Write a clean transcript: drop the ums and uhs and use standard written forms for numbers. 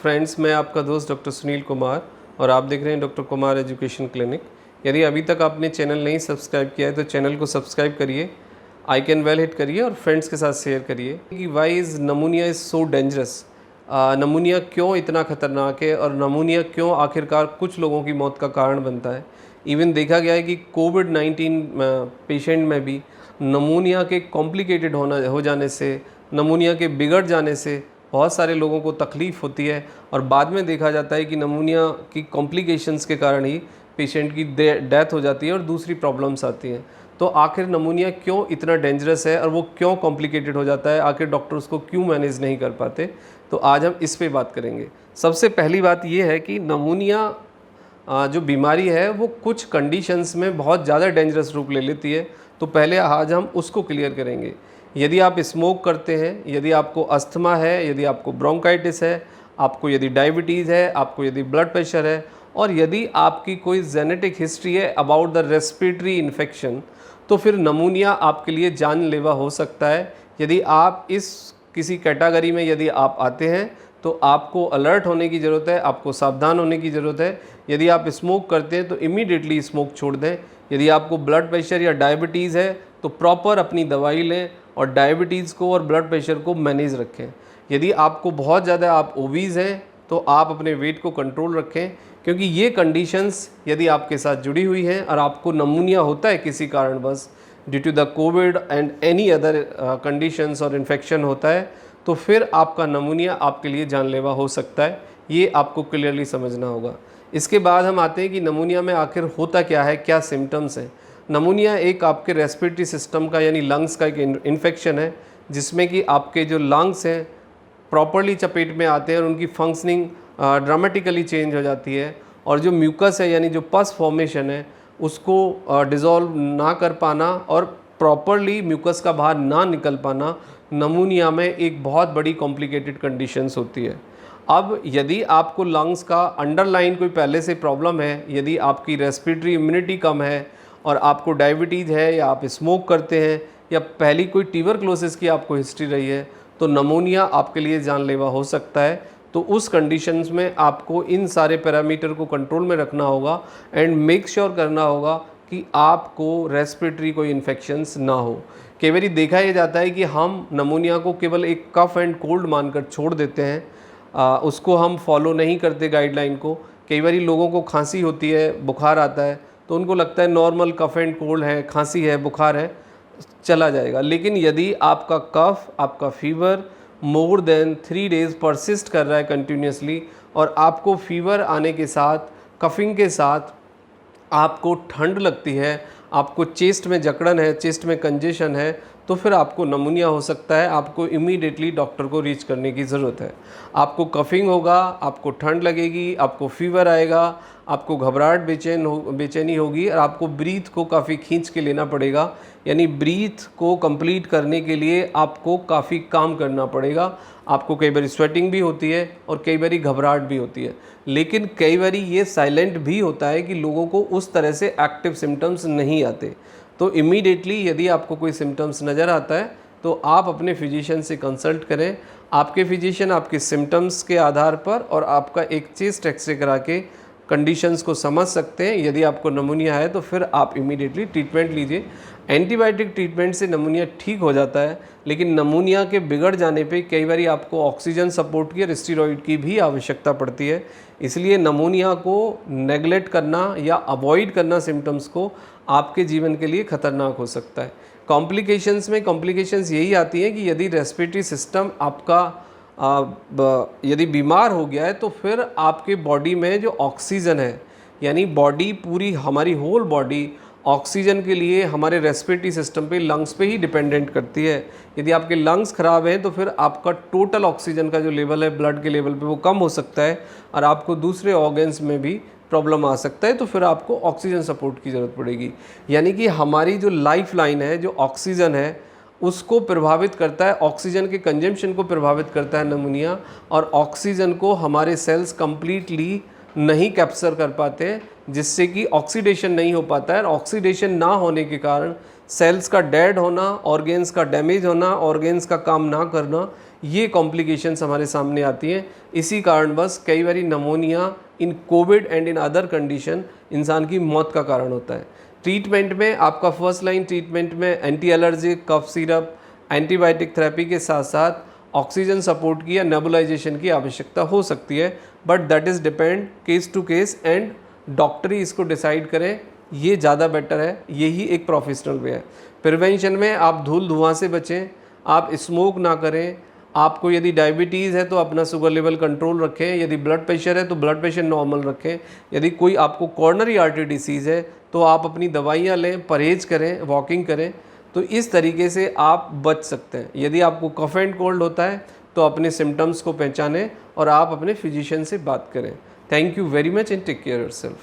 Friends, मैं आपका दोस्त डॉक्टर सुनील कुमार और आप देख रहे हैं डॉक्टर कुमार एजुकेशन क्लिनिक। यदि अभी तक आपने चैनल नहीं सब्सक्राइब किया है तो चैनल को सब्सक्राइब करिए, आइकन बेल हिट करिए और फ्रेंड्स के साथ शेयर करिए कि why is pneumonia is so dangerous. Pneumonia क्यों इतना ख़तरनाक है और नमूनिया क्यों आखिरकार कुछ लोगों की मौत का कारण बनता है। इवन देखा गया है कि कोविड-19 पेशेंट में भी नमूनिया के कॉम्प्लिकेटेड हो जाने से, नमूनिया के बिगड़ जाने से बहुत सारे लोगों को तकलीफ़ होती है और बाद में देखा जाता है कि नमूनिया की कॉम्प्लिकेशंस के कारण ही पेशेंट की डेथ हो जाती है और दूसरी प्रॉब्लम्स आती हैं। तो आखिर नमूनिया क्यों इतना डेंजरस है और वो क्यों कॉम्प्लिकेटेड हो जाता है, आखिर डॉक्टर उसको क्यों मैनेज नहीं कर पाते, तो आज हम इस पे बात करेंगे। सबसे पहली बात ये है कि नमूनिया जो बीमारी है वो कुछ कंडीशंस में बहुत ज़्यादा डेंजरस रूप ले लेती है, तो पहले आज हम उसको क्लियर करेंगे। यदि आप स्मोक करते हैं, यदि आपको अस्थमा है, यदि आपको ब्रोंकाइटिस है, आपको यदि डायबिटीज़ है, आपको यदि ब्लड प्रेशर है और यदि आपकी कोई जेनेटिक हिस्ट्री है अबाउट द रेस्पिरेटरी इन्फेक्शन, तो फिर नमूनिया आपके लिए जानलेवा हो सकता है। यदि आप इस किसी कैटेगरी में यदि आप आते हैं तो आपको अलर्ट होने की ज़रूरत है, आपको सावधान होने की ज़रूरत है। यदि आप स्मोक करते हैं तो इमीडिएटली स्मोक छोड़ दें। यदि आपको ब्लड प्रेशर या डायबिटीज़ है तो प्रॉपर अपनी दवाई लें और डायबिटीज़ को और ब्लड प्रेशर को मैनेज रखें। यदि आपको बहुत ज़्यादा आप ओबीज़ हैं तो आप अपने वेट को कंट्रोल रखें, क्योंकि ये कंडीशंस यदि आपके साथ जुड़ी हुई हैं और आपको नमूनिया होता है किसी कारणवश due to the covid and any other conditions और इन्फेक्शन होता है, तो फिर आपका नमूनिया आपके लिए जानलेवा हो सकता है। ये आपको क्लियरली समझना होगा। इसके बाद हम आते हैं कि नमूनिया में आखिर होता क्या है, क्या सिम्टम्स हैं। नमूनिया एक आपके रेस्पिरेटरी सिस्टम का यानी लंग्स का एक इन्फेक्शन है, जिसमें कि आपके जो लंग्स हैं प्रॉपरली चपेट में आते हैं और उनकी फंक्शनिंग ड्रामेटिकली चेंज हो जाती है और जो म्यूकस है यानी जो पस फॉर्मेशन है उसको डिज़ोल्व ना कर पाना और प्रॉपरली म्यूकस का बाहर ना निकल पाना नमूनिया में एक बहुत बड़ी कॉम्प्लिकेटेड कंडीशंस होती है। अब यदि आपको लंग्स का अंडरलाइन कोई पहले से प्रॉब्लम है, यदि आपकी रेस्पिरेटरी इम्यूनिटी कम है और आपको डायबिटीज़ है या आप स्मोक करते हैं या पहली कोई ट्यूबरक्लोसिस की आपको हिस्ट्री रही है, तो नमूनिया आपके लिए जानलेवा हो सकता है। तो उस कंडीशंस में आपको इन सारे पैरामीटर को कंट्रोल में रखना होगा एंड मेक श्योर करना होगा कि आपको रेस्पिरेटरी कोई इन्फेक्शंस ना हो। कई बार देखा यह जाता है कि हम नमूनिया को केवल एक कफ एंड कोल्ड मानकर छोड़ देते हैं, उसको हम फॉलो नहीं करते गाइडलाइन को। कई बार लोगों को खांसी होती है, बुखार आता है, तो उनको लगता है नॉर्मल कफ एंड कोल्ड है, खांसी है, बुखार है, चला जाएगा। लेकिन यदि आपका कफ, आपका fever more than 3 days persist कर रहा है कंटिन्यूसली और आपको फीवर आने के साथ, कफिंग के साथ आपको ठंड लगती है, आपको चेस्ट में जकड़न है, चेस्ट में कंजेशन है, तो फिर आपको नमूनिया हो सकता है। आपको इमीडिएटली डॉक्टर को रीच करने की ज़रूरत है। आपको कफिंग होगा, आपको ठंड लगेगी, आपको फीवर आएगा, आपको घबराहट बेचैनी होगी और आपको ब्रीथ को काफ़ी खींच के लेना पड़ेगा, यानी ब्रीथ को कंप्लीट करने के लिए आपको काफ़ी काम करना पड़ेगा। आपको कई बार स्वेटिंग भी होती है और कई बार घबराहट भी होती है, लेकिन कई बार ये साइलेंट भी होता है कि लोगों को उस तरह से एक्टिव सिम्टम्स नहीं आते। तो इमीडिएटली यदि आपको कोई सिम्टम्स नज़र आता है तो आप अपने फिजिशियन से कंसल्ट करें। आपके फिजिशियन आपके सिम्टम्स के आधार पर और आपका एक चेस्ट एक्सरे करा के कंडीशंस को समझ सकते हैं। यदि आपको नमूनिया है तो फिर आप इमीडिएटली ट्रीटमेंट लीजिए। एंटीबायोटिक ट्रीटमेंट से नमूनिया ठीक हो जाता है, लेकिन नमूनिया के बिगड़ जाने पे कई बार आपको ऑक्सीजन सपोर्ट की और स्टेरॉइड की भी आवश्यकता पड़ती है। इसलिए नमूनिया को नेगलेक्ट करना या अवॉइड करना सिम्टम्स को आपके जीवन के लिए ख़तरनाक हो सकता है। कॉम्प्लिकेशंस यही आती हैं कि यदि रेस्पिरेटरी सिस्टम आपका यदि बीमार हो गया है तो फिर आपके बॉडी में जो ऑक्सीजन है, यानी बॉडी पूरी हमारी होल बॉडी ऑक्सीजन के लिए हमारे रेस्पिरेटरी सिस्टम पे, लंग्स पे ही डिपेंडेंट करती है। यदि आपके लंग्स ख़राब हैं तो फिर आपका टोटल ऑक्सीजन का जो लेवल है ब्लड के लेवल पे वो कम हो सकता है और आपको दूसरे ऑर्गन्स में भी प्रॉब्लम आ सकता है, तो फिर आपको ऑक्सीजन सपोर्ट की ज़रूरत पड़ेगी। यानी कि हमारी जो लाइफ लाइन है, जो ऑक्सीजन है, उसको प्रभावित करता है, ऑक्सीजन के कंजम्पशन को प्रभावित करता है नमूनिया, और ऑक्सीजन को हमारे सेल्स कंप्लीटली नहीं कैप्चर कर पाते हैं, जिससे कि ऑक्सीडेशन नहीं हो पाता है। और ऑक्सीडेशन ना होने के कारण सेल्स का डेड होना, ऑर्गेन्स का डैमेज होना, ऑर्गेन्स का काम ना करना, ये कॉम्प्लिकेशंस हमारे सामने आती हैं। इसी कारणवश कई बार pneumonia in covid and in other condition इंसान की मौत का कारण होता है। ट्रीटमेंट में आपका फर्स्ट लाइन ट्रीटमेंट में anti allergic, cough syrup, antibiotic therapy के साथ साथ ऑक्सीजन सपोर्ट की या नेबुलाइजेशन की आवश्यकता हो सकती है, but that is depend case to case and doctor ही इसको डिसाइड करें, ये ज़्यादा बेटर है। यही एक प्रोफेशनल वे है। प्रिवेंशन में आप धूल धुआं से बचें, आप स्मोक ना करें, आपको यदि डायबिटीज़ है तो अपना शुगर लेवल कंट्रोल रखें, यदि ब्लड प्रेशर है तो ब्लड प्रेशर नॉर्मल रखें, यदि कोई आपको कॉर्नरी आर्टरी डिसीज़ है तो आप अपनी दवाइयाँ लें, परहेज़ करें, वॉकिंग करें। तो इस तरीके से आप बच सकते हैं। यदि आपको कफ एंड कोल्ड होता है तो अपने सिम्टम्स को पहचानें और आप अपने फिजिशियन से बात करें। Thank you very much and take care yourself.